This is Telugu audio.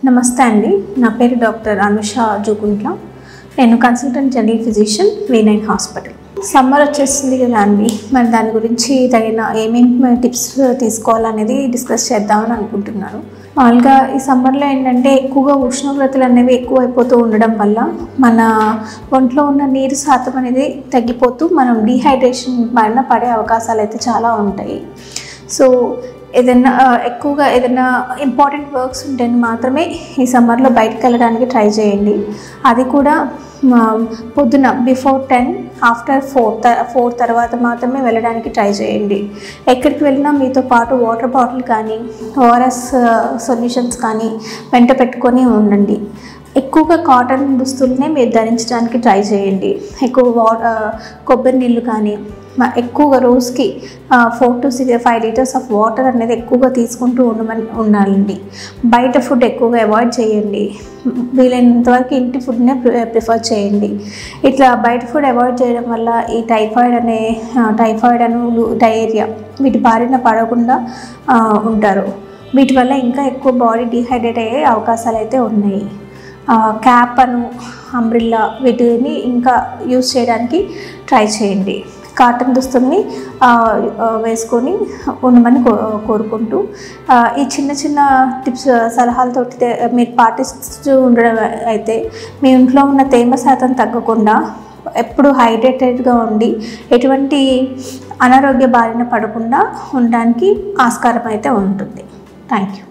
నమస్తే అండి, నా పేరు డాక్టర్ అనుష జుగుంట్ల. నేను consultant general physician V9 hospital. Summer వచ్చేస్తుంది కదా అండి, మరి దాని గురించి తగిన ఏమేమి టిప్స్ తీసుకోవాలనేది డిస్కస్ చేద్దామని అనుకుంటున్నాను. మామూలుగా ఈ సమ్మర్లో ఏంటంటే ఎక్కువగా ఉష్ణోగ్రతలు అనేవి ఎక్కువ అయిపోతూ ఉండడం వల్ల మన ఒంట్లో ఉన్న నీరు శాతం అనేది తగ్గిపోతూ మనం డీహైడ్రేషన్ బారిన పడే అవకాశాలు అయితే చాలా ఉంటాయి. సో ఎక్కువగా ఏదైనా ఇంపార్టెంట్ వర్క్స్ ఉంటే మాత్రమే ఈ సమ్మర్లో బయటకు వెళ్ళడానికి ట్రై చేయండి. అది కూడా పొద్దున బిఫోర్ 10 ఆఫ్టర్ 4 తర్వాత మాత్రమే వెళ్ళడానికి ట్రై చేయండి. ఎక్కడికి వెళ్ళినా మీతో పాటు వాటర్ బాటిల్ కానీ ORS సొల్యూషన్స్ కానీ వెంట పెట్టుకొని ఉండండి. ఎక్కువగా కాటన్ దుస్తులనే మీరు ధరించడానికి ట్రై చేయండి. ఎక్కువ కొబ్బరి నీళ్ళు కానీ ఎక్కువగా రోజుకి 4 to 5 లీటర్స్ ఆఫ్ వాటర్ అనేది ఎక్కువగా తీసుకుంటూ ఉండాలండి. బయట ఫుడ్ ఎక్కువగా అవాయిడ్ చేయండి. వీలైనంత వరకు ఇంటి ఫుడ్నే ప్రిఫర్ చేయండి. ఇట్లా బయట ఫుడ్ అవాయిడ్ చేయడం వల్ల ఈ టైఫాయిడ్ డయేరియా వీటి బారిన పడకుండా ఉంటారు. వీటి వల్ల ఇంకా ఎక్కువ బాడీ డీహైడ్రేట్ అయ్యే అవకాశాలు అయితే ఉన్నాయి. క్యాప్ అంబ్రిల్లా వీటిని ఇంకా యూజ్ చేయడానికి ట్రై చేయండి. కాటన్ దుస్తుల్ని వేసుకొని ఉండమని కోరుకుంటూ ఈ చిన్న చిన్న టిప్స్ సలహాలతో మీరు పాటిస్తూ ఉండడం అయితే మీ ఇంట్లో ఉన్న తేమ శాతం తగ్గకుండా ఎప్పుడు హైడ్రేటెడ్గా ఉండి ఎటువంటి అనారోగ్య బారిన పడకుండా ఉండడానికి ఆస్కారం అయితే ఉంటుంది. Thank you.